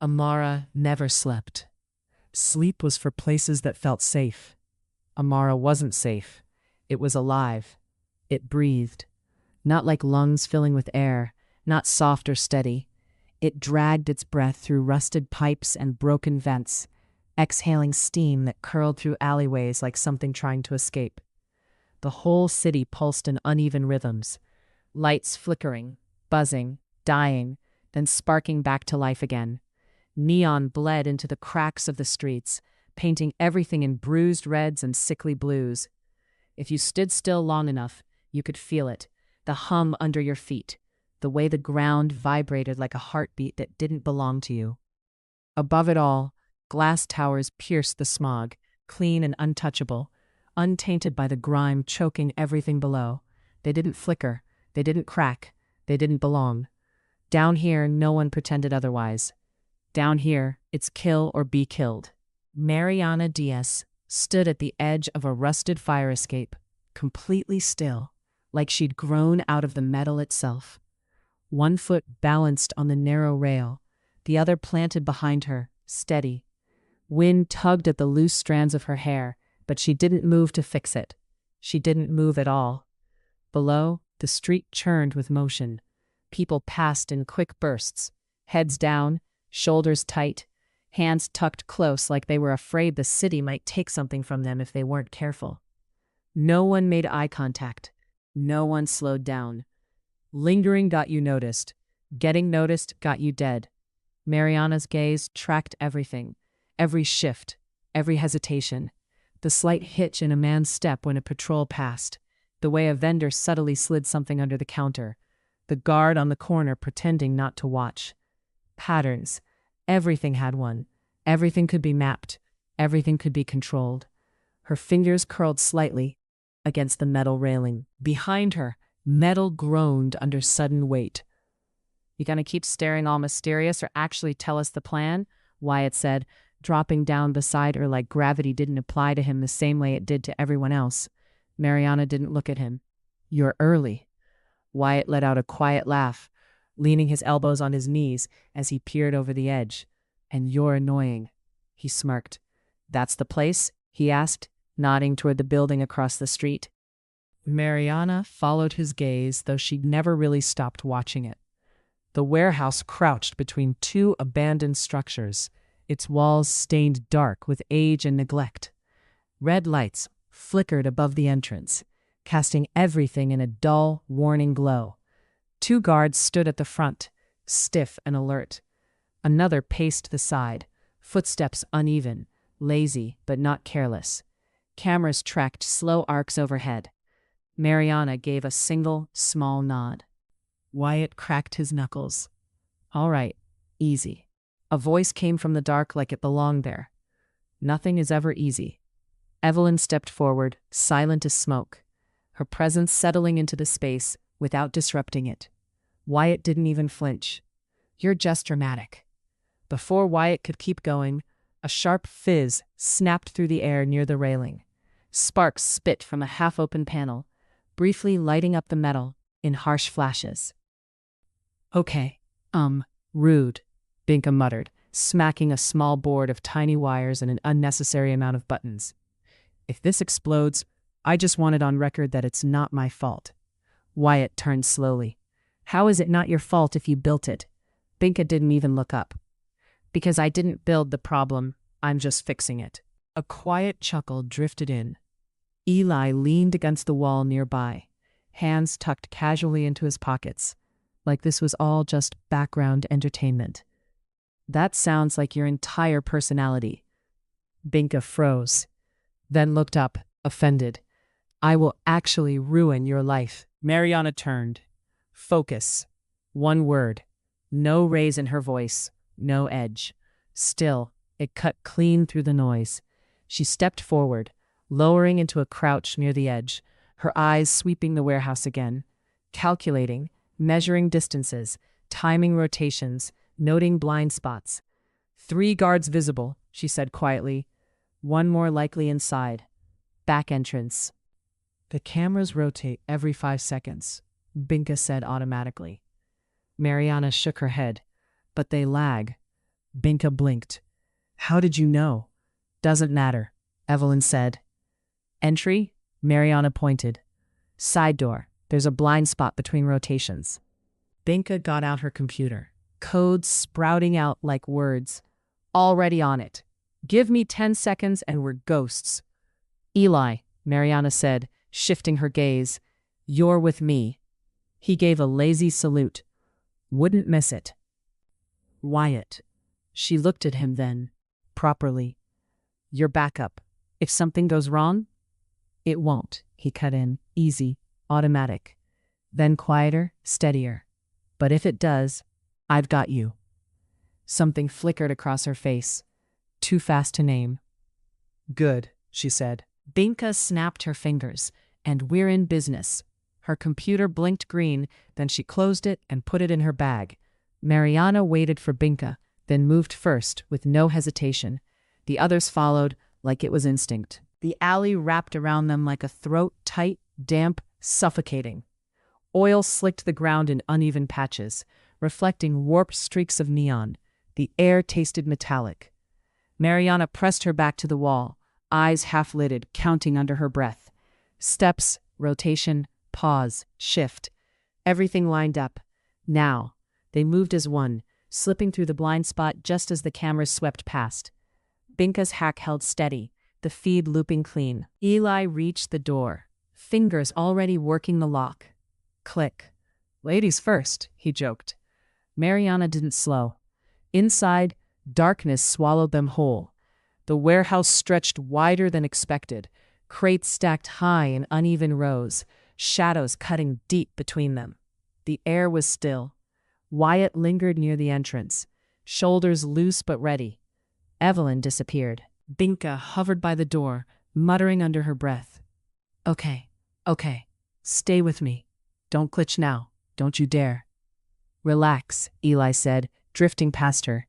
Amara never slept. Sleep was for places that felt safe. Amara wasn't safe. It was alive. It breathed. Not like lungs filling with air, not soft or steady. It dragged its breath through rusted pipes and broken vents, exhaling steam that curled through alleyways like something trying to escape. The whole city pulsed in uneven rhythms, lights flickering, buzzing, dying, then sparking back to life again. Neon bled into the cracks of the streets, painting everything in bruised reds and sickly blues. If you stood still long enough, you could feel it, the hum under your feet, the way the ground vibrated like a heartbeat that didn't belong to you. Above it all, glass towers pierced the smog, clean and untouchable, untainted by the grime choking everything below. They didn't flicker, they didn't crack, they didn't belong. Down here, no one pretended otherwise. Down here, it's kill or be killed. Mariana Diaz stood at the edge of a rusted fire escape, completely still, like she'd grown out of the metal itself. One foot balanced on the narrow rail, the other planted behind her, steady. Wind tugged at the loose strands of her hair, but she didn't move to fix it. She didn't move at all. Below, the street churned with motion. People passed in quick bursts, heads down, shoulders tight, hands tucked close like they were afraid the city might take something from them if they weren't careful. No one made eye contact. No one slowed down. Lingering got you noticed. Getting noticed got you dead. Mariana's gaze tracked everything, every shift, every hesitation, the slight hitch in a man's step when a patrol passed, the way a vendor subtly slid something under the counter, the guard on the corner pretending not to watch. Patterns. Everything had one. Everything could be mapped. Everything could be controlled. Her fingers curled slightly against the metal railing. Behind her, metal groaned under sudden weight. "You gonna keep staring all mysterious or actually tell us the plan?" Wyatt said, dropping down beside her like gravity didn't apply to him the same way it did to everyone else. Mariana didn't look at him. "You're early." Wyatt let out a quiet laugh, leaning his elbows on his knees as he peered over the edge. "And you're annoying," he smirked. "That's the place?" he asked, nodding toward the building across the street. Mariana followed his gaze, though she'd never really stopped watching it. The warehouse crouched between two abandoned structures, its walls stained dark with age and neglect. Red lights flickered above the entrance, casting everything in a dull, warning glow. Two guards stood at the front, stiff and alert. Another paced the side, footsteps uneven, lazy but not careless. Cameras tracked slow arcs overhead. Mariana gave a single, small nod. Wyatt cracked his knuckles. "All right, easy." A voice came from the dark like it belonged there. "Nothing is ever easy." Evelyn stepped forward, silent as smoke, her presence settling into the space without disrupting it. Wyatt didn't even flinch. "You're just dramatic." Before Wyatt could keep going, a sharp fizz snapped through the air near the railing. Sparks spit from a half-open panel, briefly lighting up the metal in harsh flashes. "Okay, rude," Binka muttered, smacking a small board of tiny wires and an unnecessary amount of buttons. "If this explodes, I just want it on record that it's not my fault." Wyatt turned slowly. "How is it not your fault if you built it?" Binka didn't even look up. "Because I didn't build the problem, I'm just fixing it." A quiet chuckle drifted in. Eli leaned against the wall nearby, hands tucked casually into his pockets, like this was all just background entertainment. "That sounds like your entire personality." Binka froze, then looked up, offended. "I will actually ruin your life." Mariana turned. Focus. One word. No raise in her voice, no edge. Still, it cut clean through the noise. She stepped forward, lowering into a crouch near the edge, her eyes sweeping the warehouse again, calculating, measuring distances, timing rotations, noting blind spots. 3 guards visible, she said quietly. 1 more likely inside. Back entrance. "The cameras rotate every 5 seconds, Binka said automatically. Mariana shook her head. "But they lag." Binka blinked. How did you know? Doesn't matter, Evelyn said. Entry? Mariana pointed. Side door. There's a blind spot between rotations. Binka got out her computer. Codes sprouting out like words. Already on it. Give me 10 seconds and we're ghosts. Eli, Mariana said, shifting her gaze. You're with me. He gave a lazy salute. Wouldn't miss it. Wyatt. She looked at him then, properly. Your backup. If something goes wrong? It won't, he cut in, easy, automatic. Then quieter, steadier. But if it does, I've got you. Something flickered across her face. Too fast to name. Good, she said. Binka snapped her fingers, and we're in business. Her computer blinked green, then she closed it and put it in her bag. Mariana waited for Binka, then moved first, with no hesitation. The others followed, like it was instinct. The alley wrapped around them like a throat, tight, damp, suffocating. Oil slicked the ground in uneven patches, reflecting warped streaks of neon. The air tasted metallic. Mariana pressed her back to the wall, eyes half-lidded, counting under her breath. Steps, rotation, pause, shift. Everything lined up. Now. They moved as one, slipping through the blind spot just as the cameras swept past. Binka's hack held steady, the feed looping clean. Eli reached the door, fingers already working the lock. Click. Ladies first, he joked. Mariana didn't slow. Inside, darkness swallowed them whole. The warehouse stretched wider than expected, crates stacked high in uneven rows, shadows cutting deep between them. The air was still. Wyatt lingered near the entrance, shoulders loose but ready. Evelyn disappeared. Binka hovered by the door, muttering under her breath. Okay. Stay with me. Don't glitch now. Don't you dare. Relax, Eli said, drifting past her.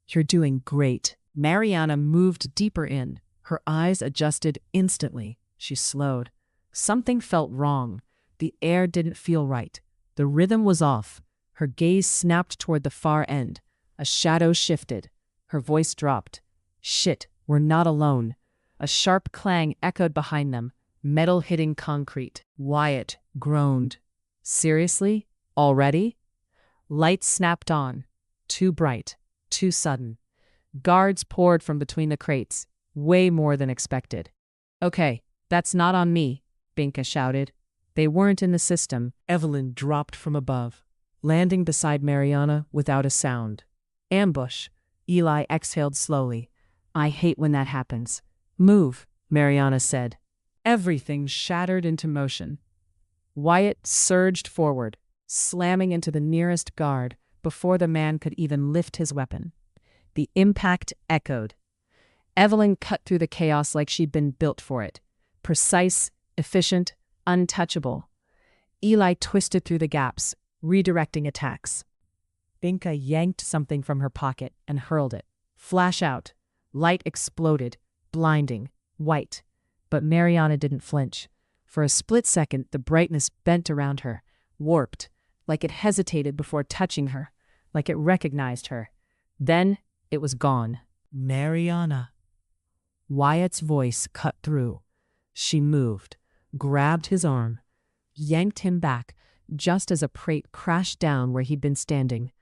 You're doing great. Mariana moved deeper in. Her eyes adjusted instantly. She slowed. Something felt wrong. The air didn't feel right. The rhythm was off. Her gaze snapped toward the far end. A shadow shifted. Her voice dropped. Shit, we're not alone. A sharp clang echoed behind them, metal hitting concrete. Wyatt groaned. Seriously? Already? Lights snapped on. Too bright. Too sudden. Guards poured from between the crates. Way more than expected. Okay, that's not on me, Binka shouted. They weren't in the system. Evelyn dropped from above, landing beside Mariana without a sound. Ambush. Eli exhaled slowly. I hate when that happens. Move, Mariana said. Everything shattered into motion. Wyatt surged forward, slamming into the nearest guard before the man could even lift his weapon. The impact echoed. Evelyn cut through the chaos like she'd been built for it. Precise, efficient, untouchable. Eli twisted through the gaps, redirecting attacks. Binka yanked something from her pocket and hurled it. Flash out. Light exploded, blinding, white. But Mariana didn't flinch. For a split second, the brightness bent around her, warped, like it hesitated before touching her, like it recognized her. Then it was gone. Mariana. Wyatt's voice cut through. She moved, grabbed his arm, yanked him back, just as a crate crashed down where he'd been standing.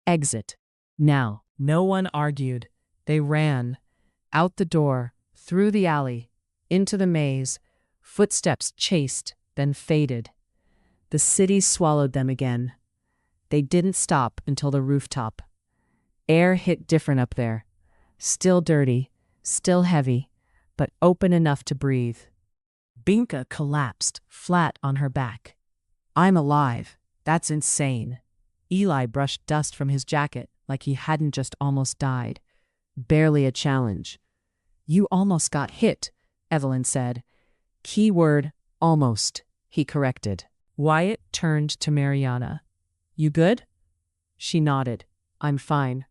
Exit. Now. No one argued. They ran. Out the door, through the alley, into the maze. Footsteps chased, then faded. The city swallowed them again. They didn't stop until the rooftop. Air hit different up there. Still dirty, still heavy, but open enough to breathe. Binka collapsed, flat on her back. I'm alive. That's insane. Eli brushed dust from his jacket like he hadn't just almost died. Barely a challenge. You almost got hit, Evelyn said. Keyword, almost, he corrected. Wyatt turned to Mariana. You good? She nodded. I'm fine.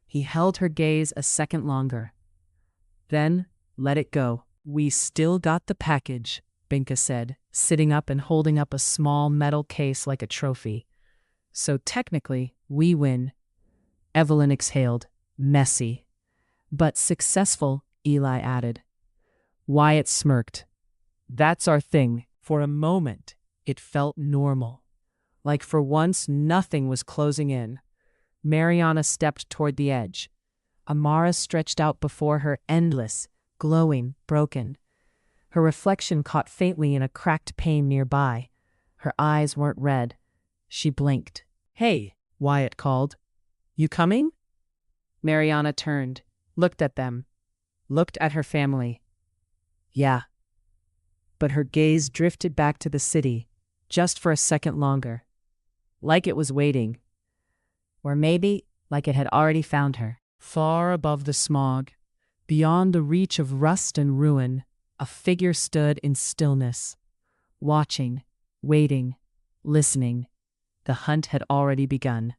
He held her gaze a second longer. Then, let it go. We still got the package, Binka said, sitting up and holding up a small metal case like a trophy. So technically, we win. Evelyn exhaled. Messy. But successful, Eli added. Wyatt smirked. That's our thing. For a moment, it felt normal. Like for once, nothing was closing in. Mariana stepped toward the edge. Amara stretched out before her, endless, glowing, broken. Her reflection caught faintly in a cracked pane nearby. Her eyes weren't red. She blinked. Hey, Wyatt called. You coming? Mariana turned, looked at them, looked at her family. Yeah. But her gaze drifted back to the city, just for a second longer. Like it was waiting. Or maybe like it had already found her. Far above the smog, beyond the reach of rust and ruin, a figure stood in stillness, watching, waiting, listening. The hunt had already begun.